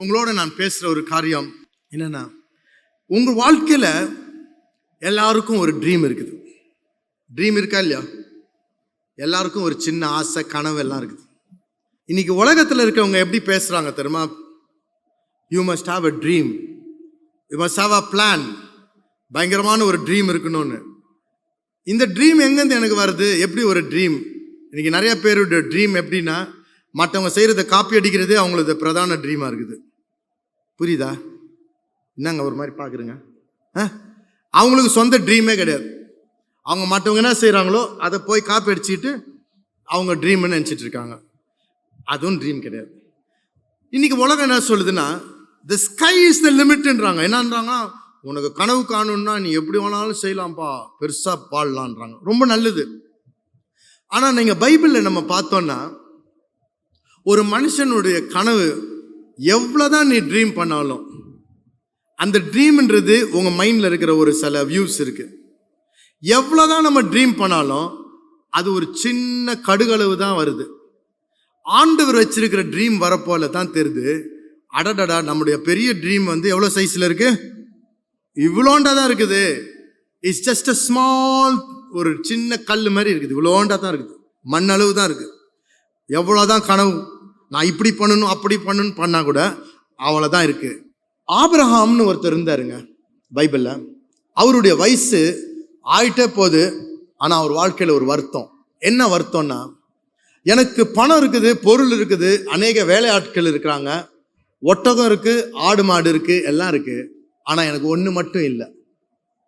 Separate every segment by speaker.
Speaker 1: உங்களோட நான் பேசுகிற ஒரு காரியம் என்னென்னா, உங்கள் வாழ்க்கையில் எல்லாருக்கும் ஒரு ட்ரீம் இருக்குது. ட்ரீம் இருக்கா இல்லையா? எல்லாருக்கும் ஒரு சின்ன ஆசை, கனவு எல்லாம் இருக்குது. இன்னைக்கு உலகத்தில் இருக்கவங்க எப்படி பேசுகிறாங்க தெரியுமா? You must have a dream, you must have a plan. பயங்கரமான ஒரு ட்ரீம் இருக்கணும்னு. இந்த ட்ரீம் எங்கேருந்து எனக்கு வருது? எப்படி ஒரு ட்ரீம்? இன்னைக்கு நிறைய பேருடைய ட்ரீம் எப்படின்னா, மற்றவங்க செய்கிறத காப்பி அடிக்கிறது அவங்களது பிரதான ட்ரீமாக இருக்குது. புரியுதா? என்னங்க ஒரு மாதிரி பார்க்குறேங்க? அவங்களுக்கு சொந்த ட்ரீமே கிடையாது. அவங்க மற்றவங்க என்ன செய்கிறாங்களோ அதை போய் காப்பி அடிச்சுட்டு அவங்க ட்ரீம்னு நினச்சிட்டு இருக்காங்க. அதுவும் ட்ரீம் கிடையாது. இன்னைக்கு உலகம் என்ன சொல்லுதுன்னா, த ஸ்கை இஸ் த லிமிட்ன்றாங்க. என்னன்றாங்க, உனக்கு கனவு காணும்னா நீ எப்படி வேணாலும் செய்யலாம்ப்பா, பெருசாக பாடலான்றாங்க. ரொம்ப நல்லது. ஆனால் நீங்கள் பைபிளில் நம்ம பார்த்தோன்னா, ஒரு மனுஷனுடைய கனவு எவ்வளோதான் நீ ட்ரீம் பண்ணாலும், அந்த ட்ரீம்ன்றது உங்கள் மைண்டில் இருக்கிற ஒரு சில வியூஸ் இருக்குது. எவ்வளோதான் நம்ம ட்ரீம் பண்ணாலும் அது ஒரு சின்ன கடுகளவு தான் வருது. ஆண்டவர் வச்சிருக்கிற ட்ரீம் வரப்போல தான் தெரியுது, அடடடா நம்முடைய பெரிய ட்ரீம் எவ்வளோ சைஸில் இருக்குது? இவ்வளோண்டா தான் இருக்குது. இட்ஸ் ஜஸ்ட் அ ஸ்மால், ஒரு சின்ன கல் மாதிரி இருக்குது. இவ்வளோண்டா தான் இருக்குது, மண் அளவு தான் இருக்குது. எவ்வளோதான் கனவு, நான் இப்படி பண்ணணும் அப்படி பண்ணணும்னு பண்ணால் கூட அவ்வளோதான் இருக்குது. ஆபிரகாம்னு ஒருத்தர் இருந்தாருங்க பைபிளில். அவருடைய வயசு ஆயிட்டே போகுது. ஆனால் அவர் வாழ்க்கையில் ஒரு வருத்தம். என்ன வருத்தம்னா, எனக்கு பணம் இருக்குது, பொருள் இருக்குது, அநேக வேலையாட்கள் இருக்கிறாங்க, ஒட்டகம் இருக்குது, ஆடு மாடு இருக்குது, எல்லாம் இருக்குது. ஆனால் எனக்கு ஒன்று மட்டும் இல்லை.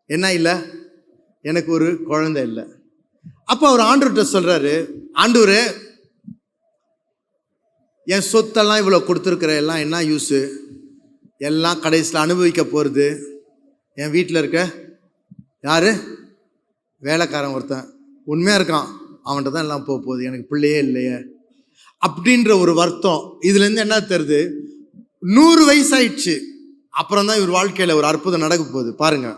Speaker 1: என்ன இல்லை? எனக்கு ஒரு குழந்தை இல்லை. அப்போ அவர் ஆண்டவர்கிட்ட சொல்கிறாரு, ஆண்டவரே, என் சொத்தெல்லாம் இவ்வளோ கொடுத்துருக்குற எல்லாம் என்ன யூஸு? எல்லாம் கடைசியில் அனுபவிக்க போகிறது என் வீட்டில் இருக்க யார்? வேலைக்காரன் ஒருத்தன் உண்மையாக இருக்கான், அவன்கிட்ட தான் எல்லாம் போக போகுது, எனக்கு பிள்ளையே இல்லையே அப்படின்ற ஒரு வருத்தம். இதுலேருந்து என்ன தெரியுது? 100 வயசாயிடுச்சு, அப்புறம் தான் இவர் வாழ்க்கையில் ஒரு அற்புதம் நடக்க போகுது பாருங்க.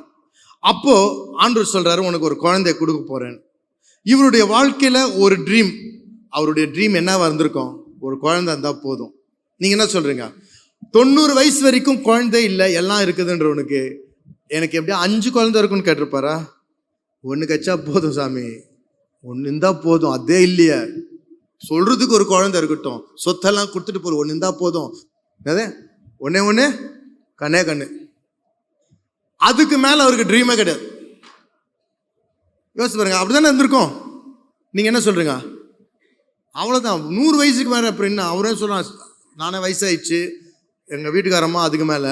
Speaker 1: அப்போது ஆண்டவர் சொல்கிறாரு, உனக்கு ஒரு குழந்தைய கொடுக்க போகிறேன். இவருடைய வாழ்க்கையில் ஒரு ட்ரீம். அவருடைய ட்ரீம் என்னவா இருந்திருக்கும்? ஒரு குழந்தை இருந்தால் போதும். நீங்கள் என்ன சொல்கிறீங்க? 90 வயசு வரைக்கும் குழந்தை இல்லை, எல்லாம் இருக்குதுன்றவனுக்கு எனக்கு எப்படியா 5 குழந்தை இருக்குன்னு கேட்டிருப்பாரா? ஒன்று கச்சா போதும் சாமி, ஒன்று இருந்தால் போதும், அதே இல்லையே, சொல்கிறதுக்கு ஒரு குழந்தை இருக்கட்டும், சொத்தெல்லாம் கொடுத்துட்டு போகிற, ஒன்று இருந்தால் போதும், அதே ஒன்றே ஒன்று, கண்ணே கண்ணு. அதுக்கு மேலே அவருக்கு ட்ரீமே கிடையாது. யோசிச்சு பாருங்க, அப்படி தானே இருந்திருக்கோம். நீங்கள் என்ன சொல்கிறீங்க? அவ்வளோதான், 100 வயசுக்கு மேலே. அப்புறம் என்ன? அவரே சொல்கிறான், நானே வயசாகிடுச்சு, எங்கள் வீட்டுக்காரம்மா அதுக்கு மேலே,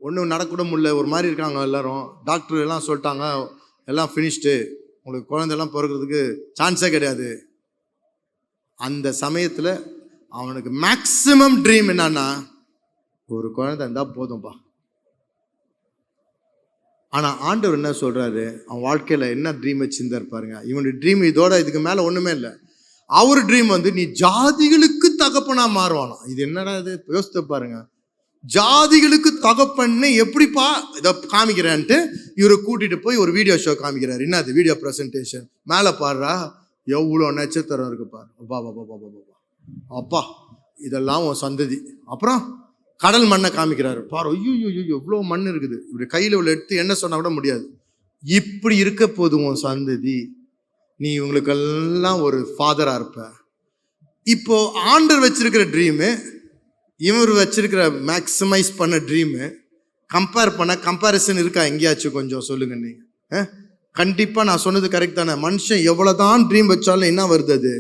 Speaker 1: ஒன்றும் நடக்கூட முடியல, ஒரு மாதிரி இருக்காங்க எல்லோரும், டாக்டர் எல்லாம் சொல்லிட்டாங்க எல்லாம் ஃபினிஷ்டு, உங்களுக்கு குழந்தையெல்லாம் பிறக்கிறதுக்கு சான்ஸே கிடையாது. அந்த சமயத்தில் அவனுக்கு மேக்சிமம் ட்ரீம் என்னன்னா, ஒரு குழந்தை இருந்தால் போதும்பா. ஆனால் ஆண்டவர் என்ன சொல்கிறாரு, அவன் வாழ்க்கையில் என்ன ட்ரீம் வச்சுருந்தார் பாருங்க. இவனுடைய ட்ரீம் இதோட இதுக்கு மேலே ஒன்றுமே இல்லை. அவர் ட்ரீம் நீ ஜாதிகளுக்கு தகப்பனா மாறுவானா. இது என்னடா இது? யோசித்து பாருங்க. ஜாதிகளுக்கு தகப்பன்னு எப்படிப்பா இதை காமிக்கிறேன்ட்டு இவரை கூட்டிகிட்டு போய் ஒரு வீடியோ ஷோ காமிக்கிறாரு. என்ன அது? Video presentation. மேலே பாடுறா, எவ்வளோ நட்சத்திரம் இருக்கு பாரு, அப்பா பாபா பாபா பாபா அப்பா, இதெல்லாம் உன் சந்ததி. அப்புறம் கடல் மண்ணை காமிக்கிறாரு பாரு, ஐயோ எவ்வளோ மண் இருக்குது, இப்படி கையில் இவ்வளோ எடுத்து என்ன சொன்னால் கூட முடியாது. இப்படி இருக்க போதும் உன் சந்ததி, நீ இவங்களுக்கெல்லாம் ஒரு ஃபாதராக இருப்ப. இப்போ ஆண்டர் வச்சிருக்கிற ட்ரீமு, இவர் வச்சிருக்கிற மேக்ஸிமைஸ் பண்ண ட்ரீமு கம்பேர் பண்ண கம்பேரிசன் இருக்கா எங்கேயாச்சும்? கொஞ்சம் சொல்லுங்க நீங்கள். கண்டிப்பாக நான் சொன்னது கரெக்ட் தானே? மனுஷன் எவ்வளோதான் ட்ரீம் வச்சாலும் என்ன வருது?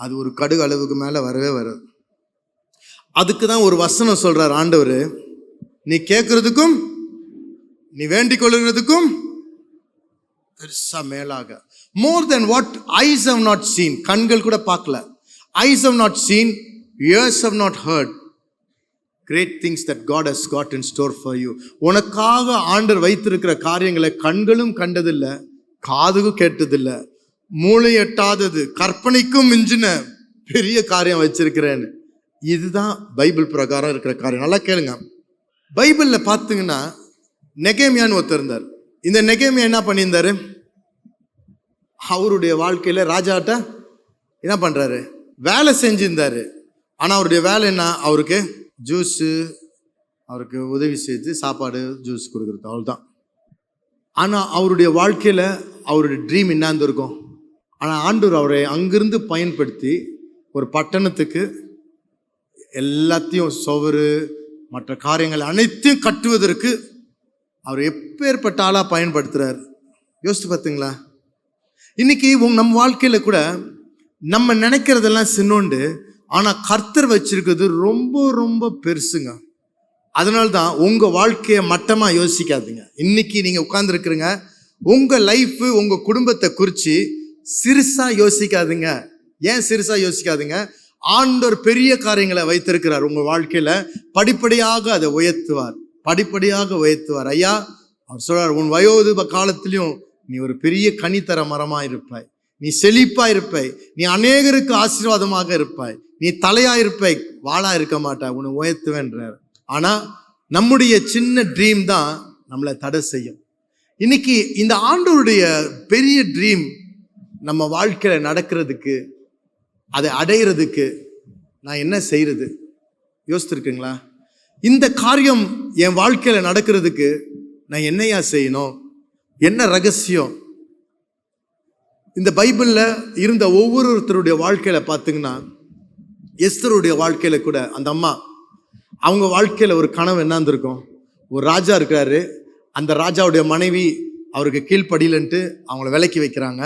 Speaker 1: அது ஒரு கடுகு அளவுக்கு மேலே வரவே வராது. அதுக்கு தான் ஒரு வசனம் சொல்கிறார் ஆண்டவர், நீ கேட்குறதுக்கும் நீ வேண்டிக் கொள்ளுறதுக்கும் பெருசா மேலாக, more than what eyes have not seen, கண்கள் கூட பார்க்கல, eyes have not seen, ears have not heard, great things that God has got in store for you. உனக்காக ஆண்டவர் வைத்திருக்கிற காரியங்களை கண்களும் கண்டதில்லை, காதுக்கும் கேட்டதில்லை, மூளை எட்டாதது, கற்பனைக்கும் மிஞ்சின பெரிய காரியம் வச்சிருக்கிறேன்னு. இதுதான் பைபிள் பிரகாரம் இருக்கிற காரியம். நல்லா கேளுங்க. பைபிளில் பார்த்தீங்கன்னா நெகேமியான்னு ஒருத்தர் இருந்தார். இந்த நெகேமியா என்ன பண்ணியிருந்தாரு? அவருடைய வாழ்க்கையில் ராஜாட்ட என்ன பண்ணுறாரு? வேலை செஞ்சிருந்தாரு. ஆனால் அவருடைய வேலை என்ன? அவருக்கு ஜூஸு அவருக்கு உதவி செய்து சாப்பாடு ஜூஸ் கொடுக்குறது, அவ்வளோதான். ஆனால் அவருடைய வாழ்க்கையில் அவருடைய ட்ரீம் என்னாந்து இருக்கும். ஆனால் ஆண்டவர் அவரை அங்கிருந்து பயன்படுத்தி ஒரு பட்டணத்துக்கு எல்லாத்தையும் சுவரு மற்ற காரியங்கள் அனைத்தையும் கட்டுவதற்கு அவர் எப்பேற்பட்ட ஆளாக பயன்படுத்துகிறார். யோசித்து பார்த்தீங்களா? இன்னைக்கு நம்ம வாழ்க்கையில் கூட நம்ம நினைக்கிறதெல்லாம் சின்னோண்டு, ஆனால் கர்த்தர் வச்சிருக்கிறது ரொம்ப ரொம்ப பெருசுங்க. அதனால்தான் உங்கள் வாழ்க்கையை மட்டமாக யோசிக்காதீங்க. இன்னைக்கு நீங்கள் உட்கார்ந்துருக்குறீங்க, உங்கள் லைஃபு உங்கள் குடும்பத்தை குறித்து சிறுசாக யோசிக்காதீங்க. ஏன் சிறுசாக யோசிக்காதீங்க? ஆண்டவர் பெரிய காரியங்களை வைத்திருக்கிறார் உங்கள் வாழ்க்கையில். படிப்படியாக அதை உயர்த்துவார், படிப்படியாக உயர்த்துவார். ஐயா அவர் சொல்றார், உன் வயோதிப காலத்திலையும் நீ ஒரு பெரிய கனித்தர மரமாக இருப்பாய், நீ செழிப்பாக இருப்பாய், நீ அநேகருக்கு ஆசீர்வாதமாக இருப்பாய், நீ தலையாக இருப்பாய், வாளாக இருக்க மாட்டாய், உன்னை உயர்த்துவேன்றார். ஆனால் நம்முடைய சின்ன ட்ரீம் தான் நம்மளை தடை செய்யும். இன்னைக்கு இந்த ஆண்டவருடைய பெரிய ட்ரீம் நம்ம வாழ்க்கையில் நடக்கிறதுக்கு, அதை அடையிறதுக்கு நான் என்ன செய்கிறது யோசித்துருக்குங்களா? இந்த காரியம் என் வாழ்க்கையில் நடக்கிறதுக்கு நான் என்னையா செய்யணும்? என்ன ரகசியம்? இந்த பைபிளில் இருந்த ஒவ்வொருத்தருடைய வாழ்க்கையில் பார்த்தீங்கன்னா, எஸ்தருடைய வாழ்க்கையில் கூட அந்த அம்மா, அவங்க வாழ்க்கையில் ஒரு கனவு என்னந்திருக்கும். ஒரு ராஜா இருக்கிறாரு, அந்த ராஜாவுடைய மனைவி அவருக்கு கீழ்ப்படியிலன்ட்டு அவங்கள விலக்கி வைக்கிறாங்க.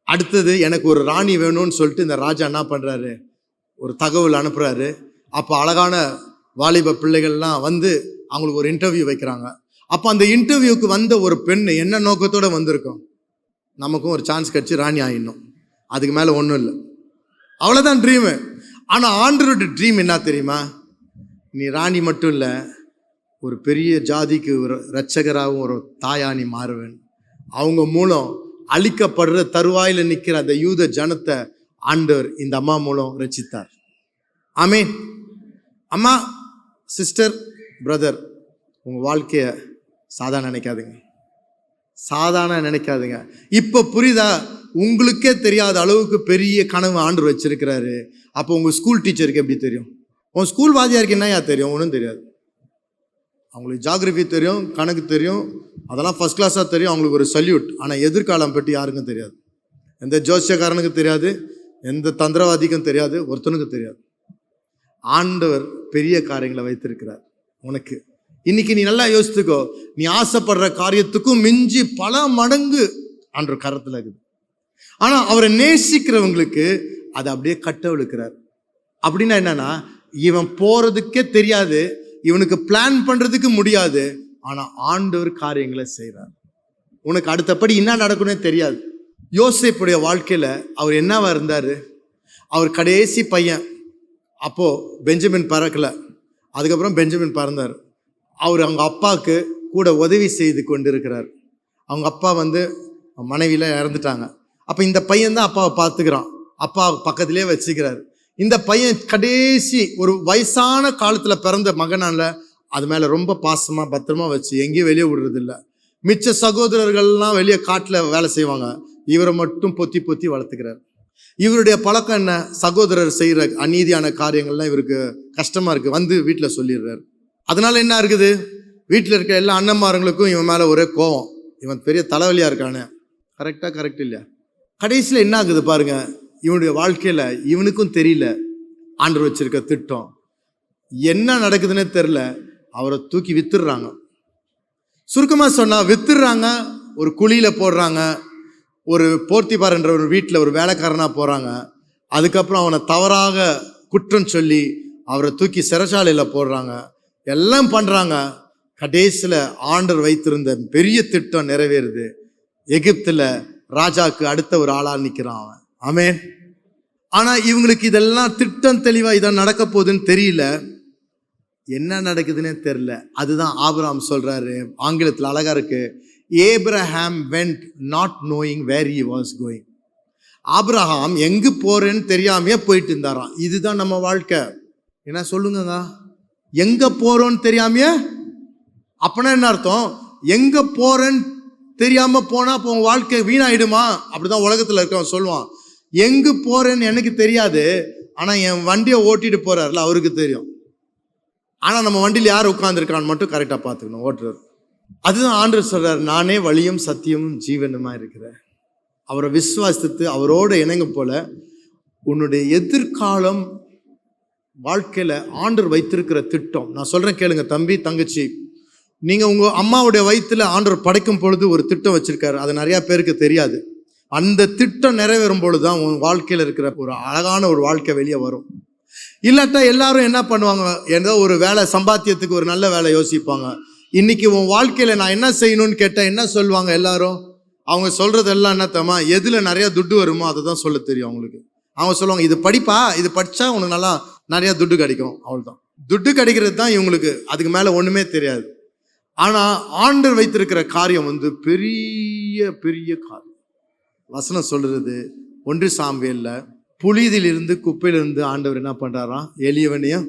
Speaker 1: அடுத்தது எனக்கு ஒரு ராணி வேணும்னு சொல்லிட்டு இந்த ராஜா என்ன பண்ணுறாரு, ஒரு தகவல் அனுப்புகிறாரு. அப்போ அழகான வாலிப பிள்ளைகள்லாம் வந்து அவங்களுக்கு ஒரு இன்டர்வியூ வைக்கிறாங்க. அப்போ அந்த இன்டர்வியூக்கு வந்த ஒரு பெண் என்ன நோக்கத்தோடு வந்திருக்கும், நமக்கும் ஒரு சான்ஸ் கிடச்சி ராணி ஆகிடணும், அதுக்கு மேலே ஒன்றும் இல்லை, அவ்வளோதான் ட்ரீமு. ஆனால் ஆண்டவருடைய ட்ரீம் என்ன தெரியுமா? நீ ராணி மட்டும் இல்லை, ஒரு பெரிய ஜாதிக்கு ஒரு இரட்சகராகவும் ஒரு தாயா நீ மாறுவேன். அவங்க மூலம் அழிக்கப்படுற தருவாயில் நிற்கிற அந்த யூத ஜனத்தை ஆண்டவர் இந்த அம்மா மூலம் ரட்சித்தார். ஆமீன். அம்மா, சிஸ்டர், பிரதர், உங்கள் வாழ்க்கையை சாதாரண நினைக்காதுங்க, சாதாரண நினைக்காதுங்க. இப்போ புரியுதா? உங்களுக்கே தெரியாத அளவுக்கு பெரிய கனவு ஆண்டவர் வச்சிருக்கிறாரு. அப்போ உங்கள் ஸ்கூல் டீச்சருக்கு எப்படி தெரியும்? உன் ஸ்கூல் வாத்தியாருக்கு என்னையா தெரியும்? ஒன்றும் தெரியாது. அவங்களுக்கு ஜாகிரபி தெரியும், கணக்கு தெரியும், அதெல்லாம் ஃபஸ்ட் கிளாஸாக தெரியும், அவங்களுக்கு ஒரு சல்யூட். ஆனால் எதிர்காலம் பற்றி யாருக்கும் தெரியாது. எந்த ஜோசியக்காரனுக்கு தெரியாது, எந்த தந்திரவாதிக்கும் தெரியாது, ஒருத்தனுக்கு தெரியாது. ஆண்டவர் பெரிய காரியங்களை வைத்திருக்கிறார் உனக்கு. இன்னைக்கு நீ நல்லா யோசித்துக்கோ, நீ ஆசைப்படுற காரியத்துக்கும் மிஞ்சி பல மடங்கு ஆண்டவர் கரத்தில் இருக்குது. ஆனால் அவரை நேசிக்கிறவங்களுக்கு அதை அப்படியே கட்டவிழுக்கிறார். அப்படின்னா என்னன்னா, இவன் போகிறதுக்கே தெரியாது, இவனுக்கு பிளான் பண்ணுறதுக்கு முடியாது, ஆனால் ஆண்டவர் காரியங்களை செய்கிறார். உனக்கு அடுத்தபடி என்ன நடக்கும்னே தெரியாது. யோசேப்புடைய வாழ்க்கையில் அவர் என்னவா இருந்தார்? அவர் கடைசி பையன். அப்போது பெஞ்சமின் பிறக்கலை, அதுக்கப்புறம் பெஞ்சமின் பிறந்தார். அவர் அவங்க அப்பாவுக்கு கூட உதவி செய்து கொண்டு இருக்கிறார். அவங்க அப்பா வந்து மனைவியில் இறந்துட்டாங்க. அப்போ இந்த பையன் தான் அப்பாவை பார்த்துக்கிறான், அப்பா பக்கத்திலே வச்சுக்கிறார். இந்த பையன் கடைசி ஒரு வயசான காலத்தில் பிறந்த மகனால அது மேலே ரொம்ப பாசமாக பத்திரமா வச்சு எங்கேயும் வெளியே விடுறதில்ல. மிச்ச சகோதரர்கள்லாம் வெளியே காட்டில் வேலை செய்வாங்க, இவரை மட்டும் பொத்தி பொத்தி வளர்த்துக்கிறார். இவருடைய பழக்கம் என்ன? சகோதரர் செய்கிற அநீதியான காரியங்கள்லாம் இவருக்கு கஷ்டமாக இருக்குது, வந்து வீட்டில் சொல்லிடுறாரு. அதனால என்ன இருக்குது, வீட்டில் இருக்க எல்லா அண்ணன்மார்களுக்கும் இவன் மேலே ஒரே கோவம், இவன் பெரிய தலைவலியாக இருக்கானே. கரெக்ட் இல்லையா? கடைசியில் என்ன ஆகுது பாருங்க, இவனுடைய வாழ்க்கையில் இவனுக்கும் தெரியல ஆண்டவர் வச்சிருக்க திட்டம் என்ன நடக்குதுன்னே தெரில. அவரை தூக்கி வித்துடுறாங்க. சுருக்கமாக சொன்னால் வித்துடுறாங்க, ஒரு குழியில் போடுறாங்க. ஒரு போர்த்திபார் என்ற ஒரு வீட்டில் ஒரு வேலைக்காரனாக போகிறாங்க. அதுக்கப்புறம் அவனை தவறாக குற்றம் சொல்லி அவரை தூக்கி சிறைச்சாலையில் போடுறாங்க. எல்லாம் பண்ணுறாங்க. கடைசியில் ஆண்டவர் வைத்திருந்த பெரிய திட்டம் நிறைவேறுது. எகிப்தில் ராஜாவுக்கு அடுத்த ஒரு ஆளாக நிற்கிறான் அவன். ஆமென். ஆனால் இவங்களுக்கு இதெல்லாம் திட்டம் தெளிவாக இதான் நடக்க போகுதுன்னு தெரியல, என்ன நடக்குதுன்னே தெரில. அதுதான் ஆபிரகாம் சொல்கிறாரு, ஆங்கிலத்தில் அழகாக இருக்கு, Abraham went not knowing where he was going. ஆபிரகாம் எங்கே போகிறேன்னு தெரியாமையே போயிட்டு இருந்தாராம். இதுதான் நம்ம வாழ்க்கை. என்ன சொல்லுங்கங்க, எங்கே போகிறோன்னு தெரியாமையே? அப்போனா என்ன அர்த்தம்? எங்கே போகிறேன்னு தெரியாமல் போனால் அப்போ உங்கள் வாழ்க்கை வீணாயிடுமா? அப்படிதான் உலகத்தில் இருக்கவன் சொல்லுவான். எங்கே போகிறேன்னு எனக்கு தெரியாது, ஆனால் என் வண்டியை ஓட்டிட்டு போகிறார்ல அவருக்கு தெரியும். ஆனால் நம்ம வண்டியில் யார் உட்காந்துருக்கான்னு மட்டும் கரெக்டாக பார்த்துக்கணும் ஓட்டுறது. அதுதான் ஆண்டவர் சொல்றார், நானே வழியும் சத்தியமும் ஜீவனுமா இருக்கிறேன். அவரை விசுவாசித்து அவரோட இணங்க போல உன்னுடைய எதிர்காலம் வாழ்க்கையில ஆண்டவர் வைத்திருக்கிற திட்டம். நான் சொல்றேன் கேளுங்க தம்பி தங்கச்சி, நீங்க உங்க அம்மாவுடைய வயிற்றுல ஆண்டவர் படைக்கும் பொழுது ஒரு திட்டம் வச்சிருக்காரு. அது நிறைய பேருக்கு தெரியாது. அந்த திட்டம் நிறைவேறும் பொழுதுதான் உன் வாழ்க்கையில இருக்கிற ஒரு அழகான ஒரு வாழ்க்கை வெளியே வரும். இல்லாட்டா எல்லாரும் என்ன பண்ணுவாங்க, ஏதோ ஒரு வேலை சம்பாத்தியத்துக்கு ஒரு நல்ல வேலை யோசிப்பாங்க. இன்னைக்கு உன் வாழ்க்கையில நான் என்ன செய்யணும்னு கேட்டா என்ன சொல்லுவாங்க எல்லாரும்? அவங்க சொல்றதெல்லாம் என்ன தெரியுமா, எதுல நிறைய துட்டு வருமோ அதை தான் சொல்ல தெரியும் அவங்களுக்கு. அவங்க சொல்லுவாங்க, இது படிப்பா, இது படிச்சா உனக்கு நல்லா நிறைய துட்டு கிடைக்கும். அவ்வளவுதான், துட்டு கிடைக்கிறது தான் இவங்களுக்கு. அதுக்கு மேல ஒண்ணுமே தெரியாது. ஆனா ஆண்டவர் வைத்திருக்கிற காரியம் வந்து பெரிய பெரிய காரியம். வசனம் சொல்றது 1 சாமுவேல்ல, புலிதிலிருந்து குப்பையிலிருந்து ஆண்டவர் என்ன பண்றாராம், எளியவனையும்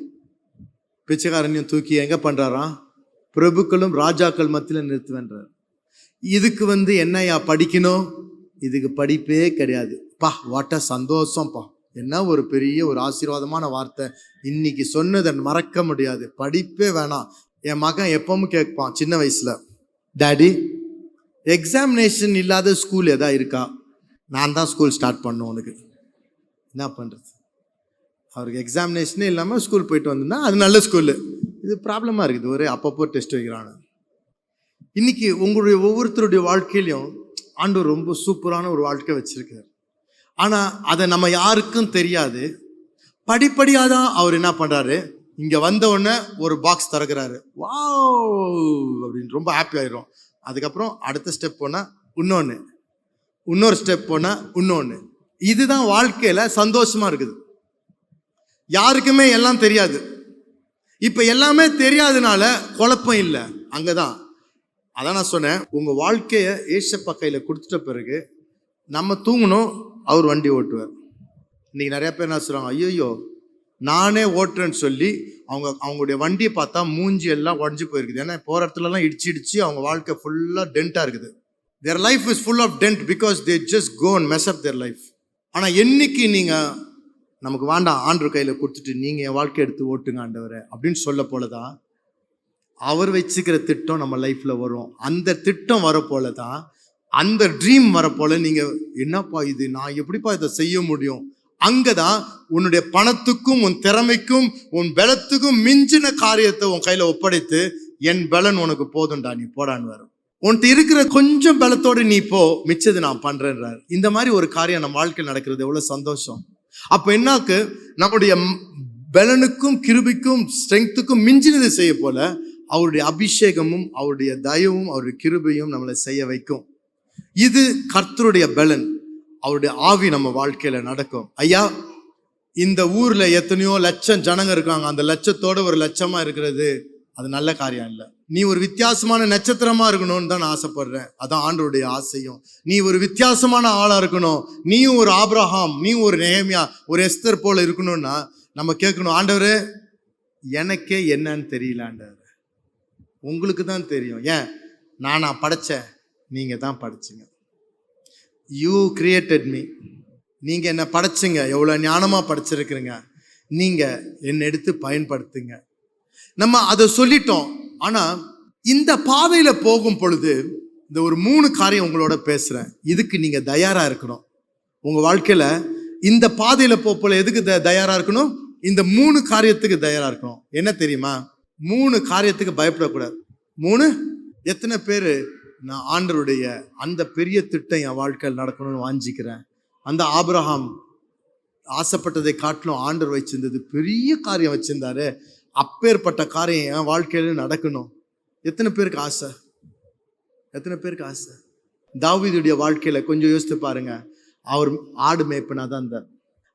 Speaker 1: பிச்சைக்காரனையும் தூக்கி எங்க பண்றாராம், பிரபுக்களும் ராஜாக்கள் மத்தியில் நிறுத்துவேன்றார். இதுக்கு வந்து என்னையா படிக்கணும், இதுக்கு படிப்பே கிடையாது. பா வாட்ட சந்தோஷம்ப்பா, என்ன ஒரு பெரிய ஒரு ஆசீர்வாதமான வார்த்தை. இன்னைக்கு சொன்னதை மறக்க முடியாது. படிப்பே வேணாம். என் மகன் எப்பவும் கேட்பான் சின்ன வயசுல, டாடி எக்ஸாமினேஷன் இல்லாத ஸ்கூல் எதா இருக்கா? நான் தான் ஸ்கூல் ஸ்டார்ட் பண்ணணும். உனக்கு என்ன பண்றது? அவருக்கு எக்ஸாமினேஷனே இல்லாமல் ஸ்கூல் போயிட்டு வந்ததுன்னா அது நல்ல ஸ்கூலு. இது ப்ராப்ளமாக இருக்குது, ஒரே அப்பப்போ டெஸ்ட் வைக்கிறாங்க. இன்னைக்கு உங்களுடைய ஒவ்வொருத்தருடைய வாழ்க்கையிலையும் ஆண்டவர் ரொம்ப சூப்பரான ஒரு வாழ்க்கை வச்சிருக்காரு. ஆனால் அதை நம்ம யாருக்கும் தெரியாது. படிப்படியாக தான் அவர் என்ன பண்ணுறாரு, இங்கே வந்த உடனே ஒரு பாக்ஸ் திறக்கிறாரு, வாவ் அப்படின்னு ரொம்ப ஹாப்பி ஆயிரும். அதுக்கப்புறம் அடுத்த ஸ்டெப் போனால் இன்னொன்று, இன்னொரு ஸ்டெப் போனால் இன்னொன்று. இதுதான் வாழ்க்கையில் சந்தோஷமாக இருக்குது. யாருக்குமே எல்லாம் தெரியாது. இப்போ எல்லாமே தெரியாதனால குழப்பம் இல்லை. அங்கே தான் அதான் நான் சொன்னேன், உங்கள் வாழ்க்கையை ஏசப்பா கையில் கொடுத்துட்ட பிறகு நம்ம தூங்கணும், அவர் வண்டி ஓட்டுவார். இன்னைக்கு நிறைய பேர் என்ன சொல்கிறாங்க, ஐயோ நானே ஓட்டுறேன்னு சொல்லி அவங்களுடைய வண்டியை பார்த்தா மூஞ்சி எல்லாம் உடஞ்சி போயிருக்குது. ஏன்னா போகிற இடத்துலலாம் இடிச்சு அவங்க வாழ்க்கை ஃபுல்லாக டென்ட்டாக இருக்குது. their life is full of dent because they just go and mess up their life. ஆனால் என்னைக்கு நீங்கள் நமக்கு வேண்டாம் ஆண்டவர் கையில் கொடுத்துட்டு நீங்கள் என் வாழ்க்கை எடுத்து ஓட்டுங்க ஆண்டவரை அப்படின்னு சொல்ல போல தான் அவர் வச்சுக்கிற திட்டம் நம்ம லைஃப்பில் வரும். அந்த திட்டம் வரப்போல தான், அந்த ட்ரீம் வரப்போல நீங்கள் என்னப்பா இது, நான் எப்படிப்பா இதை செய்ய முடியும்? அங்கே தான் உன்னுடைய பணத்துக்கும் உன் திறமைக்கும் உன் பலத்துக்கும் மிஞ்சின காரியத்தை உன் கையில் ஒப்படைத்து, என் பலன் உனக்கு போதும்டா, நீ போடான்னு வரும். உன்ட்டு இருக்கிற கொஞ்சம் பலத்தோடு நீ போ, மிச்சது நான் பண்றேன்றார். இந்த மாதிரி ஒரு காரியம் நம்ம வாழ்க்கையில் நடக்கிறது எவ்வளவு சந்தோஷம். அப்ப என்னாக்கு நம்முடைய பலனுக்கும் கிருபைக்கும் ஸ்ட்ரெங்க்த்துக்கும் மிஞ்சினது செய்ய போல அவருடைய அபிஷேகமும் அவருடைய தயவும் அவருடைய கிருபையும் நம்மளை செய்ய வைக்கும். இது கர்த்தருடைய பலன். அவருடைய ஆவி நம்ம வாழ்க்கையில நடக்கும். ஐயா, இந்த ஊர்ல எத்தனையோ லட்சம் ஜனங்க இருக்காங்க, அந்த லட்சத்தோட ஒரு லட்சமா இருக்கிறது அது நல்ல காரியம் இல்லை. நீ ஒரு வித்தியாசமான நட்சத்திரமா இருக்கணும்னு தான் நான் ஆசைப்படுறேன். அதான் ஆண்டவருடைய ஆசையும். நீ ஒரு வித்தியாசமான ஆளா இருக்கணும், நீயும் ஒரு ஆபிரகாம், நீயும் ஒரு நெகேமியா, ஒரு எஸ்தர் போல இருக்கணும்னா நம்ம கேட்கணும், ஆண்டவரே எனக்கே என்னன்னு தெரியல ஆண்டவர், உங்களுக்கு தான் தெரியும். ஏன் நானா படைச்சேன்? நீங்க தான் படைச்சிங்க. You created me. நீங்க என்ன படைச்சிங்க, எவ்வளவு ஞானமா படைச்சிருக்கிறீங்க, நீங்க என்னை எடுத்து பயன்படுத்துங்க. நம்ம அதை சொல்லிட்டோம். ஆனா இந்த பாதையில போகும் பொழுது இந்த ஒரு 3 காரியம் உங்களோட பேசுறேன். இதுக்கு நீங்க தயாரா இருக்கணும். உங்க வாழ்க்கையில இந்த பாதையில போல எதுக்கு தயாரா இருக்கணும்? இந்த 3 காரியத்துக்கு தயாரா இருக்கணும். என்ன தெரியுமா? 3 காரியத்துக்கு பயப்படக்கூடாது. 3 எத்தனை பேரு நான் ஆண்டவருடைய அந்த பெரிய திட்டம் என் வாழ்க்கையில் நடக்கணும்னு வாஞ்சிக்கிறேன். அந்த ஆபிரகாம் ஆசைப்பட்டதை காட்டிலும் ஆண்டவர் வச்சிருந்தது பெரிய காரியம் வச்சிருந்தாரு. அப்பேற்பட்ட காரியம் என் வாழ்க்கையில நடக்கணும். எத்தனை பேருக்கு ஆசை? எத்தனை பேருக்கு ஆசை? தாவீதுடைய வாழ்க்கையில கொஞ்சம் யோசித்து பாருங்க. அவர் ஆடு மேய்ப்பனா தான் இருந்தார்.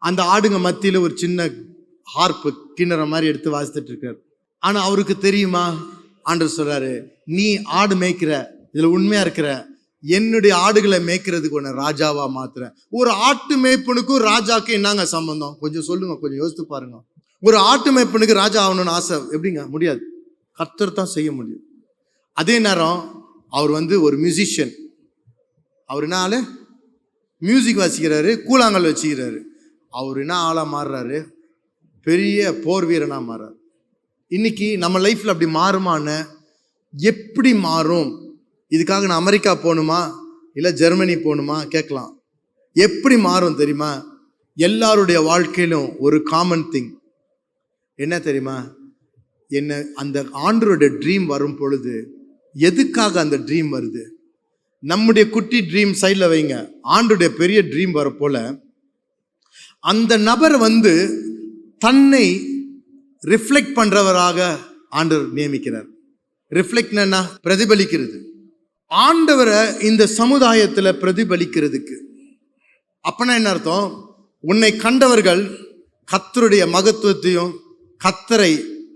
Speaker 1: அந்த ஆடுங்க மத்தியில ஒரு சின்ன ஹார்ப்பு கிண்ணற மாதிரி எடுத்து வாசித்துட்டு இருக்காரு. ஆனா அவருக்கு தெரியுமா, ஆண்டவர் சொல்றாரு, நீ ஆடு மேய்க்கிற, இதுல உண்மையா இருக்கிற, என்னுடைய ஆடுகளை மேய்க்கிறதுக்கு உன்னை ராஜாவா மாத்துற. ஒரு ஆட்டு மேய்ப்பனுக்கும் ராஜாக்கும் என்னங்க சம்பந்தம்? கொஞ்சம் சொல்லுங்க, கொஞ்சம் யோசித்து பாருங்க. ஒரு ஆட்டு மேய்ப்பனுக்கு ராஜா ஆகணும்னு ஆசை எப்படிங்க? முடியாது. கர்த்தர் தான் செய்ய முடியும். அதே நேரம் அவர் ஒரு மியூசிஷியன். அவர் என்ன ஆளு? மியூசிக் வாசிக்கிறாரு, கூழாங்கல் வச்சுக்கிறாரு. அவர் என்ன ஆளா மாறுறாரு? பெரிய போர் வீரனா மாறுறாரு. இன்னைக்கு நம்ம லைஃப்ல அப்படி மாறுமான்னு, எப்படி மாறும்? இதுக்காக நான் அமெரிக்கா போகணுமா இல்லை ஜெர்மனி போகணுமா கேட்கலாம். எப்படி மாறும் தெரியுமா? எல்லாருடைய வாழ்க்கையிலும் ஒரு காமன் திங் என்ன தெரியுமா? என்ன அந்த ஆண்டவருடைய ட்ரீம் வரும் பொழுது எதுக்காக அந்த ட்ரீம் வருது? நம்முடைய குட்டி ட்ரீம் சைடில் வைங்க, ஆண்டவருடைய பெரிய ட்ரீம் வர போல அந்த நபர் தன்னை ரிஃப்ளெக்ட் பண்றவராக ஆண்டவர் நியமிக்கிறார். ரிஃப்ளெக்ட்னா பிரதிபலிக்கிறது. ஆண்டவரை இந்த சமுதாயத்தில் பிரதிபலிக்கிறதுக்கு. அப்பனா என்ன அர்த்தம்? உன்னை கண்டவர்கள் கர்த்தருடைய மகத்துவத்தையும் கர்த்தரை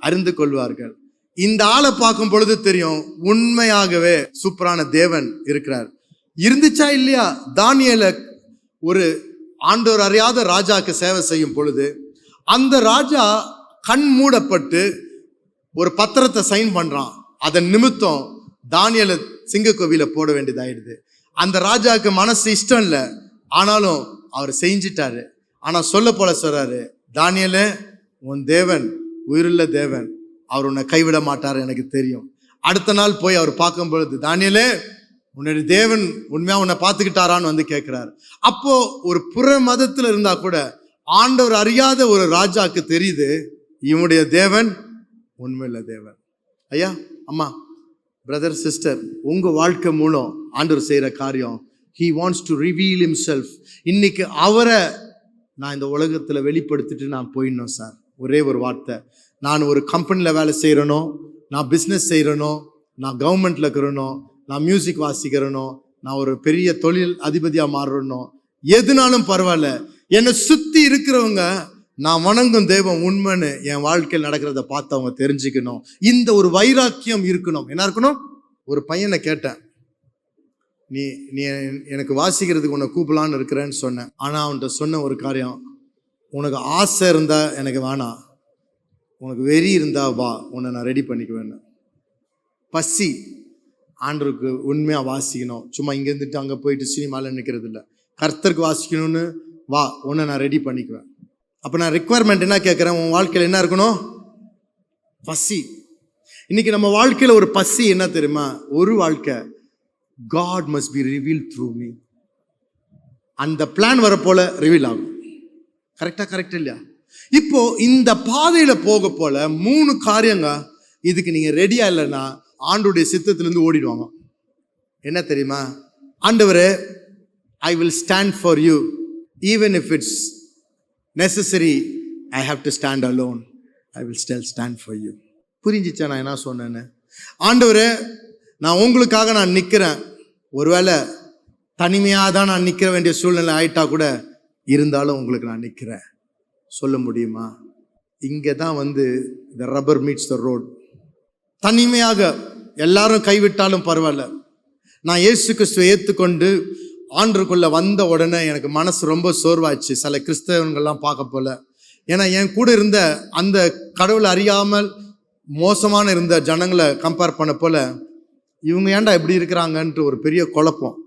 Speaker 1: அறிந்து கொள்வார்கள். இந்த ஆளை பார்க்கும் பொழுது தெரியும் உண்மையாகவே சூப்பரான தேவன் இருக்கிறார். இருந்துச்சா இல்லையா? தானியேலை ஒரு ஆண்டவர் அறியாத ராஜாக்கு சேவை செய்யும் பொழுது அந்த ராஜா கண் மூடப்பட்டு ஒரு பத்திரத்தை சைன் பண்றான். அதன் நிமித்தம் தானியேலை சிங்கக்கோவில போட வேண்டியதாயிடுது. அந்த ராஜாவுக்கு மனசு இஷ்டம் இல்லை, ஆனாலும் அவர் செஞ்சிட்டாரு. ஆனா சொல்ல போல சொல்றாரு, தானியேலே உன் தேவன் உயிருள்ள தேவன், அவர் உன்னை கைவிட மாட்டார் எனக்கு தெரியும். அடுத்த நாள் போய் அவர் பார்க்கும் பொழுது, தானியேலே உன்னுடைய தேவன் உண்மையா உன்னை பார்த்துக்கிட்டாரான்னு கேட்கிறார். அப்போ ஒரு புற மதத்துல இருந்தா கூட ஆண்டவர் அறியாத ஒரு ராஜாக்கு தெரியுது இவனுடைய தேவன் உண்மையுள்ள தேவன். ஐயா, அம்மா, பிரதர், சிஸ்டர், உங்க வாழ்க்கை மூலம் ஆண்டவர் செய்யற காரியம், he wants to reveal himself. இன்னைக்கு அவரை நான் இந்த உலகத்துல வெளிப்படுத்திட்டு நான் போயிடணும் சார். ஒரே ஒரு வார்த்தை, நான் ஒரு கம்பெனியில் வேலை செய்கிறனோ, நான் பிஸ்னஸ் செய்கிறனோ, நான் கவர்மெண்ட்டில் இருக்கிறனோ, நான் மியூசிக் வாசிக்கிறனோ, நான் ஒரு பெரிய தொழில் அதிபதியாக மாறுறனோ, எதுனாலும் பரவாயில்ல, என்னை சுற்றி இருக்கிறவங்க நான் வணங்கும் தெய்வம் உண்மைன்னு என் வாழ்க்கையில் நடக்கிறத பார்த்து அவங்க தெரிஞ்சுக்கணும். இந்த ஒரு வைராக்கியம் இருக்கணும். என்ன இருக்கணும்? ஒரு பையனை கேட்டேன், நீ நீ எனக்கு வாசிக்கிறதுக்கு உன்னை கூப்பிடலான்னு இருக்கிறேன்னு சொன்னேன். ஆனால் அவன்கிட்ட சொன்ன ஒரு காரியம், உனக்கு ஆசை இருந்தா எனக்கு வேணாம், உனக்கு வெறி இருந்தா வா, உன்னை நான் ரெடி பண்ணிக்குவேன். பசி, ஆண்டவருக்கு உண்மையாக வாசிக்கணும். சும்மா இங்கே இருந்துட்டு அங்கே போயிட்டு சினிமாவில் நிற்கிறது இல்லை. கர்த்தருக்கு வாசிக்கணும்னு வா, உன்னை நான் ரெடி பண்ணிக்குவேன். அப்போ நான் ரிக்குவயர்மெண்ட் என்ன கேட்குறேன்? உன் வாழ்க்கையில் என்ன இருக்கணும்? பசி. இன்னைக்கு நம்ம வாழ்க்கையில் ஒரு பசி என்ன தெரியுமா? ஒரு வாழ்க்கை, God must be revealed through me. அந்த பிளான் வர போல ரிவீல் ஆகும். கரெக்ட் இல்லையா? இப்போ இந்த பாதையில போக போல 3 காரியங்க, இதுக்கு நீங்க ரெடியா இல்லைன்னா ஆண்டோடைய சித்தத்திலிருந்து ஓடிடுவாங்க. என்ன தெரியுமா? ஆண்டவரே, I will stand for you even if it's necessary I have to stand alone, I will still stand for you. புரிஞ்சிச்சா நான் என்ன சொன்னேன்னு? ஆண்டவரே, நான் உங்களுக்காக நான் நிற்கிறேன். ஒருவேளை தனிமையாக தான் நான் நிற்க வேண்டிய சூழ்நிலை ஆயிட்டா கூட இருந்தாலும் உங்களுக்கு நான் நிற்கிறேன் சொல்ல முடியுமா? இங்கே தான் the rubber meets the road. தனிமையாக எல்லாரும் கைவிட்டாலும் பரவாயில்ல, நான் இயேசு கிறிஸ்துவை ஏற்றுக்கொண்டு ஆண்டருக்குள்ள வந்த உடனே எனக்கு மனசு ரொம்ப சோர்வாச்சு. சில கிறிஸ்தவங்கள்லாம் பார்க்க போல, ஏன்னா என் கூட இருந்த அந்த கடவுளை அறியாமல் மோசமான இருந்த ஜனங்களை கம்பேர் பண்ண போல, இவங்க ஏன்டா எப்படி இருக்கிறாங்கன்ட்டு ஒரு பெரிய குழப்பம்.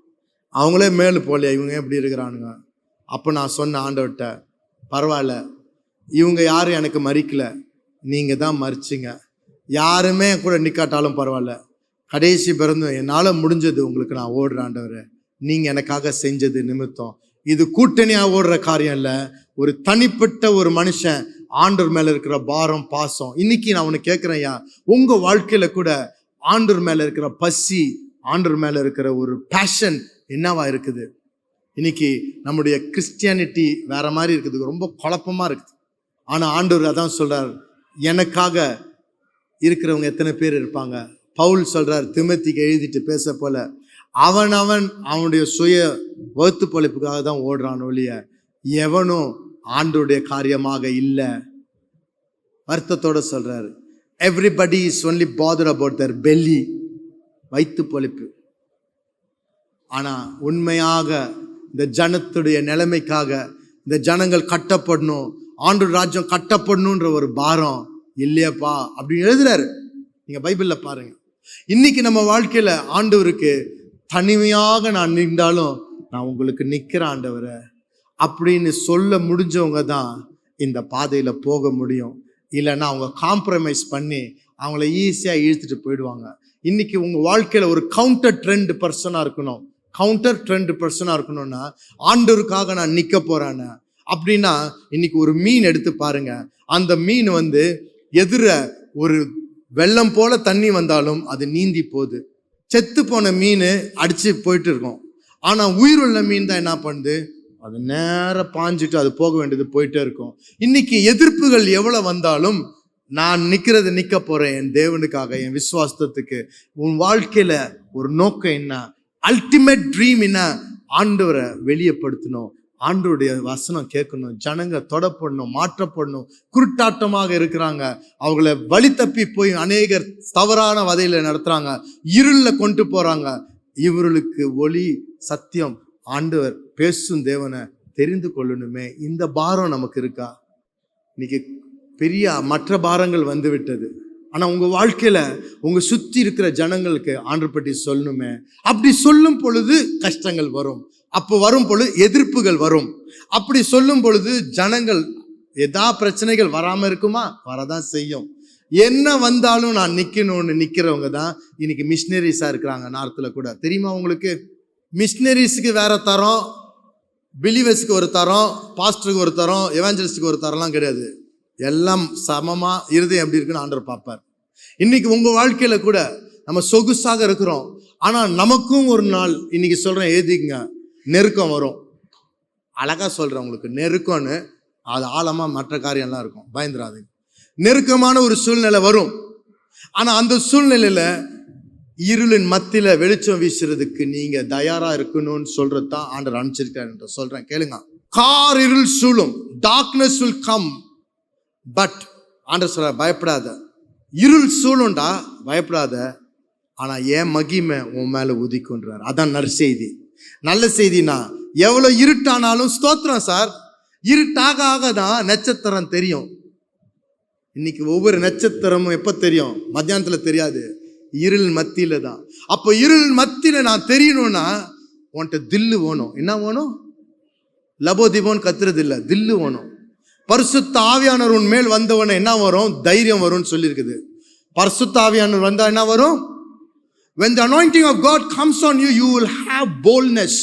Speaker 1: அவங்களே மேலு போலையா, இவங்க எப்படி இருக்கிறானுங்க? அப்போ நான் சொன்ன ஆண்டவர்கிட்ட, பரவாயில்ல, இவங்க யாரும் எனக்கு மறிக்கல, நீங்கள் தான் மறிச்சிங்க. யாருமே கூட நிற்காட்டாலும் பரவாயில்ல, கடைசி பிறந்தும் என்னால் முடிஞ்சது உங்களுக்கு நான் ஓடுற ஆண்டவர், நீங்கள் எனக்காக செஞ்சது நிமித்தம். இது கூட்டணியாக ஓடுற காரியம் இல்லை, ஒரு தனிப்பட்ட ஒரு மனுஷன் ஆண்டவர் மேலே இருக்கிற பாரம், பாசம். இன்னைக்கு நான் உனக்கு கேட்குறேன், ஐயா, உங்கள் வாழ்க்கையில் கூட ஆண்டவர் மேலே இருக்கிற பசி, ஆண்டவர் மேலே இருக்கிற ஒரு பேஷன் என்னவா இருக்குது? இன்னைக்கு நம்முடைய கிறிஸ்டியானிட்டி வேற மாதிரி இருக்குது, ரொம்ப குழப்பமா இருக்குது. ஆனால் ஆண்டவர் அதான் சொல்றார், எனக்காக இருக்கிறவங்க எத்தனை பேர் இருப்பாங்க? பவுல் சொல்றார், திமோத்திக்கு எழுதிட்டு பேச போல, அவனுடைய சுய வகுத்து பொழைப்புக்காக தான் ஓடுறான் ஒழிய எவனும் ஆண்டவருடைய காரியமாக இல்லை. வருத்தத்தோட சொல்றாரு, everybody is only bothered about their belly, வயிற்று பொழைப்பு. ஆனா உண்மையாக இந்த ஜனத்துடைய நிலைமைக்காக, இந்த ஜனங்கள் கட்டப்படணும், ஆண்டவர் ராஜ்யம் கட்டப்படணுன்ற ஒரு பாரம் இல்லையப்பா அப்படின்னு எழுதுறாரு. நீங்க பைபிள்ல பாருங்க. இன்னைக்கு நம்ம வாழ்க்கையில ஆண்டவருக்கு தனிமையாக நான் நின்றாலும் நான் உங்களுக்கு நிற்கிற ஆண்டவரை அப்படின்னு சொல்ல முடிஞ்சவங்க தான் இந்த பாதையில போக முடியும். இல்லைன்னா அவங்க காம்ப்ரமைஸ் பண்ணி அவங்கள ஈஸியாக இழுத்துட்டு போயிடுவாங்க. இன்னைக்கு உங்கள் வாழ்க்கையில் ஒரு கவுண்டர் ட்ரெண்ட் பர்சனாக இருக்கணும். கவுண்டர் ட்ரெண்ட் பர்சனாக இருக்கணும்னா ஆண்டவருக்காக நான் நிற்க போகிறேன்னு அப்படின்னா, இன்னைக்கு ஒரு மீன் எடுத்து பாருங்க. அந்த மீன் எதிர ஒரு வெள்ளம் போல தண்ணி வந்தாலும் அது நீந்தி போகுது. செத்து போன மீன் அடிச்சு போயிட்டு இருக்கும். ஆனால் உயிருள்ள மீன் தான் என்ன பண்ணுது, அது நேர பாஞ்சிட்டு அது போக வேண்டியது போயிட்டே இருக்கும். இன்னைக்கு எதிர்ப்புகள் எவ்வளோ வந்தாலும் நான் நிற்க போறேன் என் தேவனுக்காக, என் விசுவாசத்துக்கு. உன் வாழ்க்கையில ஒரு நோக்கம் என்ன, அல்டிமேட் ட்ரீம் என்ன? ஆண்டவரை வெளியப்படுத்தணும், ஆண்டவருடைய வசனம் கேட்கணும், ஜனங்க தொடப்படணும், மாற்றப்படணும். குருட்டாட்டமாக இருக்கிறாங்க, அவங்கள வழி தப்பி போய் அநேகர் தவறான வதையில நடத்துறாங்க, இருள கொண்டு போறாங்க. இவர்களுக்கு ஒளி சத்தியம் ஆண்டவர் பேசும் தேவனை தெரிந்து கொள்ளணுமே. இந்த பாரம் நமக்கு இருக்கா? இன்னைக்கு பெரிய மற்ற பாரங்கள் விட்டது. ஆனா உங்க வாழ்க்கையில உங்க சுத்தி இருக்கிற ஜனங்களுக்கு ஆண்டவர் பற்றி சொல்லணுமே. அப்படி சொல்லும் பொழுது கஷ்டங்கள் வரும், அப்போ வரும் பொழுது எதிர்ப்புகள் வரும். அப்படி சொல்லும் பொழுது ஜனங்கள் பிரச்சனைகள் வராம இருக்குமா? வரதான் செய்யும். என்ன வந்தாலும் நான் நிக்கணும்னு நிக்கிறவங்க தான் இன்னைக்கு மிஷினரிஸா இருக்கிறாங்க. நார்த்தில் கூட தெரியுமா உங்களுக்கு? மிஷினரிஸுக்கு வேற தரம், பிலீவர்ஸுக்கு ஒரு தரம், பாஸ்டருக்கு ஒரு தரம், எவாஞ்சலிஸ்டுக்கு ஒரு தரம்லாம் கிடையாது. எல்லாம் சமமா இருதயம் எப்படி இருக்குன்னு ஆண்டவர் பார்ப்பார். இன்னைக்கு உங்க வாழ்க்கையில கூட நம்ம சொகுசாக இருக்கிறோம். ஆனா நமக்கும் ஒரு நாள், இன்னைக்கு சொல்றேன் ஏதிங்க, நெருக்கம் வரும். அழகா சொல்றேன் உங்களுக்கு, நெருக்கம்னு அது ஆழமா மற்ற காரியம்லாம் இருக்கும், பயந்துராதுங்க. நெருக்கமான ஒரு சூழ்நிலை வரும். ஆனா அந்த சூழ்நிலையில இருளின் மத்தியில வெளிச்சம் வீசுறதுக்கு நீங்க தயாரா இருக்கணும்னு சொல்றதுதான் ஆண்டவர் அனுப்பிச்சிருக்காரு என்று சொல்றேன். கேளுங்க. கார் இருள் சூழும், டார்க்னஸ் வில் கம், பட் ஆண்டவர் சொல்ற பயப்படாத. இருள் சூழுண்டா, பயப்படாத, ஆனா என் மகிமை உன் மேல உதிக்குன்றார். அதான் நற்செய்தி. நல்ல செய்தினா எவ்வளவு இருட்டானாலும் ஸ்தோத்திரம் சார். இருட்டாக தான் நட்சத்திரம் தெரியும். இன்னைக்கு ஒவ்வொரு நட்சத்திரமும் எப்ப தெரியும்? மத்தியானத்துல தெரியாது, இருள் மத்தியில தான். அப்போ இருள் மத்தியில நான் தெரியணும்னா உன்கிட்ட தில்லு வேணும். என்ன வேணும்? லபோ திபோன்னு கத்துறது இல்லை, தில்லு வேணும். பரிசுத்த ஆவியானவர் உன் மேல் வந்தவன என்ன வரும்? தைரியம் வரும்னு சொல்லியிருக்குது. பரிசுத்த ஆவியானவர் வந்தா என்ன வரும்? When the anointing of God comes on you, you will have boldness.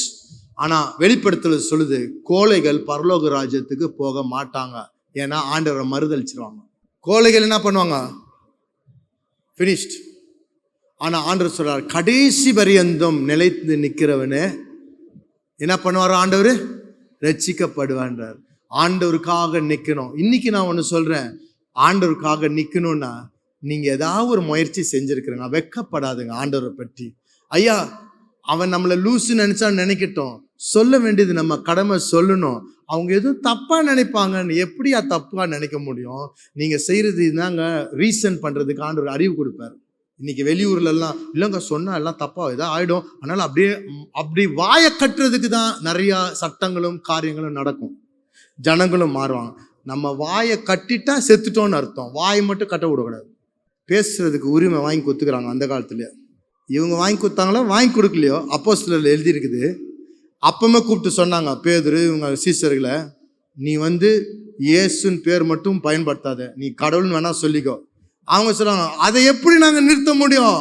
Speaker 1: ஆனா வெளிப்படுத்தல சொல்லுது, கோழைகள் பரலோக ராஜ்யத்துக்கு போக மாட்டாங்க. ஏன்னா ஆண்டவரை மறுதளிச்சிருவாங்க. கோழைகள் என்ன பண்ணுவாங்க? finished. ஆனா ஆண்டவர் சொல்றார், கடைசி பரியந்தம் நிலைத்து நிற்கிறவனே என்ன பண்ணுவார்? ஆண்டவர் ரட்சிக்கப்படுவான்றார். ஆண்டவருக்காக நிற்கணும். இன்னைக்கு நான் ஒன்று சொல்றேன், ஆண்டவருக்காக நிற்கணும்னா நீங்க ஏதாவது ஒரு முயற்சி செஞ்சிருக்கிறேங்க, வெக்கப்படாதுங்க. ஆண்டவரை பற்றி ஐயா அவன் நம்மளை லூசுன்னு நினைக்கட்டும், சொல்ல வேண்டியது நம்ம கடமை, சொல்லணும். அவங்க எதுவும் தப்பா நினைப்பாங்கன்னு எப்படியா தப்பா நினைக்க முடியும்? நீங்க செய்யறது தாங்க ரீசன் பண்றதுக்கு ஆண்டவர் அறிவு கொடுப்பார். இன்னைக்கு வெளியூர்ல எல்லாம் இல்லைங்க சொன்னா எல்லாம் தப்பா ஏதாவது ஆயிடும், அதனால அப்படி வாயை கட்டுறதுக்கு தான் நிறைய சட்டங்களும் காரியங்களும் நடக்கும், ஜனங்களும் மாறுவாங்க. நம்ம வாயை கட்டிட்டா செத்துட்டோன்னு அர்த்தம். வாயை மட்டும் கட்ட விடக்கூடாது. பேசுறதுக்கு உரிமை வாங்கி கொடுத்துக்கிறாங்க அந்த காலத்துல. இவங்க வாங்கி கொடுத்தாங்களோ வாங்கி கொடுக்கலையோ, அப்போஸ்தலர்ல எழுதி இருக்குது. அப்பமே கூப்பிட்டு சொன்னாங்க பேதுரு இவங்க சீசர்களை, நீ இயேசுன்னு பேர் மட்டும் பயன்படுத்தாத, நீ கடவுள்னு வேணா சொல்லிக்கோ. அவங்க சொல்றாங்க, அதை எப்படி நாங்க நிறுத்த முடியும்?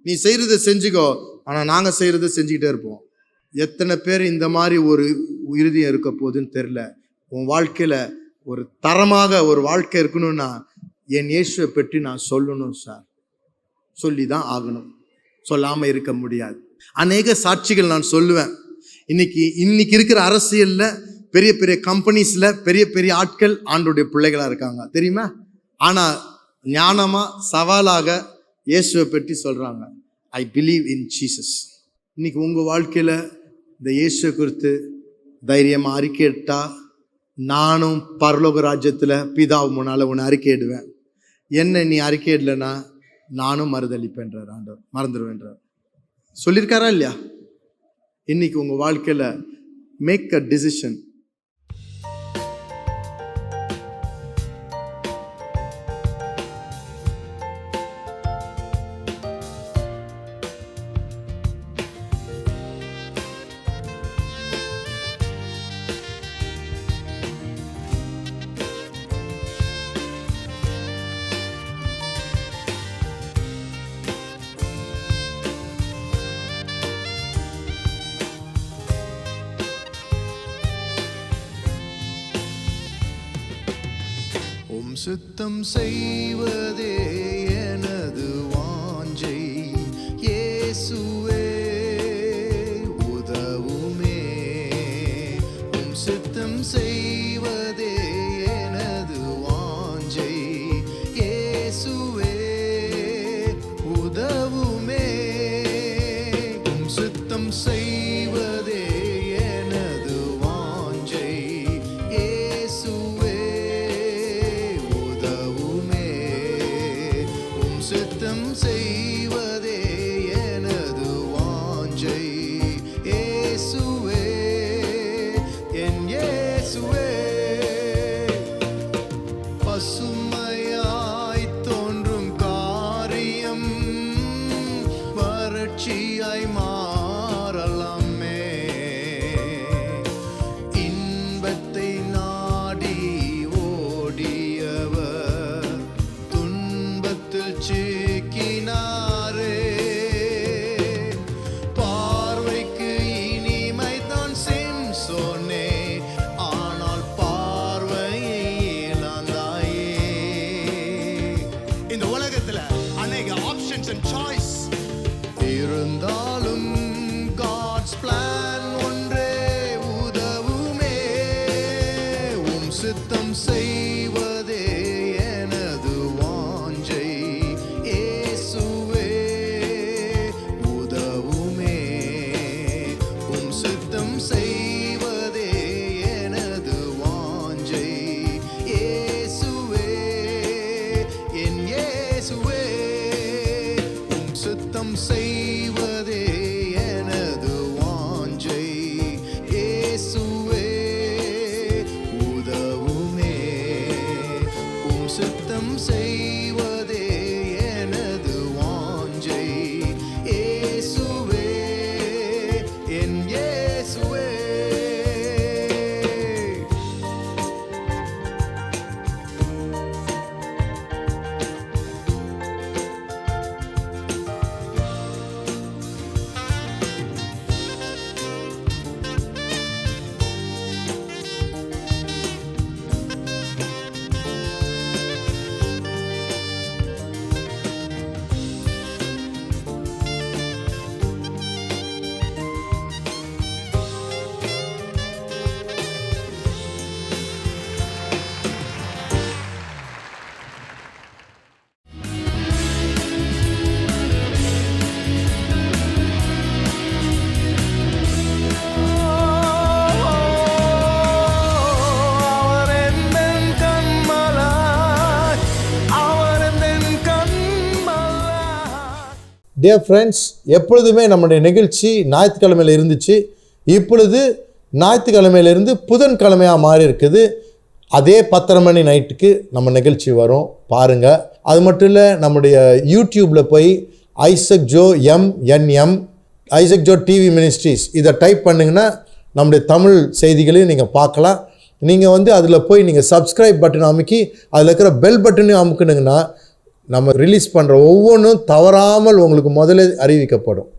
Speaker 1: நீ செய்யறதை செஞ்சுக்கோ, ஆனா நாங்க செய்யறதை செஞ்சுக்கிட்டே இருப்போம். எத்தனை பேர் இந்த மாதிரி ஒரு இறுதியம் இருக்க போகுதுன்னு தெரியல. உன் வாழ்க்கையில ஒரு தரமாக ஒரு வாழ்க்கை இருக்கணும்னா என் இயேசுவை பற்றி நான் சொல்லணும் சார், சொல்லி தான் ஆகணும், சொல்லாம இருக்க முடியாது. அநேக சாட்சிகள் நான் சொல்லுவேன். இன்னைக்கு இருக்கிற அரசியல்ல பெரிய பெரிய கம்பெனிஸ்ல பெரிய பெரிய ஆட்கள் ஆண்டோடைய பிள்ளைகளா இருக்காங்க, தெரியுமா? ஆனா ஞானமா சவாலாக இயேசுவை பற்றி சொல்றாங்க, ஐ பிலீவ் இன் ஜீசஸ். இன்னைக்கு உங்க வாழ்க்கையில இந்த இயேசுவை குறித்து தைரியமா அறிக்கையிட்டா, நானும் பரலோக ராஜ்யத்துல பிதாவு முன்னால உன்னை அறிக்கையிடுவேன். என்ன நீ அறிக்கையிடலன்னா நானும் மறுதளிப்பேன்றார் ஆண்டவர், மறந்துடுவேன்றார். சொல்லியிருக்காரா இல்லையா? இன்னைக்கு உங்க வாழ்க்கையில மேக் அ டிசிஷன். சித்தம் செய்வதே எனது வாஞ்சை, இயேசுவே உதவுமே. உம் சித்தம் செய்வதே எனது வாஞ்சை, இயேசுவே உதவுமே. உம் சித்தம் செய்வதே எனது வாஞ்சை, இயேசுவே உதவுமே. உம் சித்தம் செய்வதே எனது வாஞ்சை, இயேசுவே என் இயேசுவே. பசுமையாய் தோன்றும் காரியம் வறட்சியாய் மாறலாமே. இன்பத்தை நாடி ஓடியவர் துன்பத்தில் சிக்கினாரே. பார்வைக்கு இனிமை தான் சிம்சோனே, ஆனால் பார்வையை இழந்தாயே. இந்த உலகத்துல அநேக ஆப்ஷன்ஸ் அண்ட் சாய்ஸ் இருந்தாலும் God's plan ஒன்றே உதவுமே. உம் சித்தம் செய்வதே எனது வாஞ்சை, இயேசுவே உதவுமே. உம் சித்தம் செய்வதே எனது வாஞ்சை, இயேசுவே என் இயேசுவே. உம் சித்தம் செய்வதே எனது வாஞ்சை, இயேசுவே உதவுமே. உம் சித்தம் செய்வதே எனது வாஞ்சை, இயேசுவே என் இயேசுவே.
Speaker 2: டியர் ஃப்ரெண்ட்ஸ், எப்பொழுதுமே நம்முடைய நிகழ்ச்சி ஞாயிற்றுக்கிழமையில் இருந்துச்சு. இப்பொழுது ஞாயிற்றுக்கிழமையிலிருந்து புதன்கிழமையாக மாறி இருக்குது. அதே 10:30 மணி நைட்டுக்கு நம்ம நிகழ்ச்சி வரும், பாருங்கள். அது மட்டும் இல்லை, நம்முடைய யூடியூப்பில் போய் Isaac Joe MNM Isaac Joe TV ministries இதை டைப் பண்ணிங்கன்னா நம்முடைய தமிழ் செய்திகளையும் நீங்கள் பார்க்கலாம். நீங்கள் அதில் போய் நீங்கள் சப்ஸ்கிரைப் பட்டன் அமுக்கி அதில் இருக்கிற பெல் பட்டனையும் அமுக்குனிங்கன்னா நம்ம ரிலீஸ் பண்ணுற ஒவ்வொன்றும் தவறாமல் உங்களுக்கு முதல்ல அறிவிக்கப்படும்.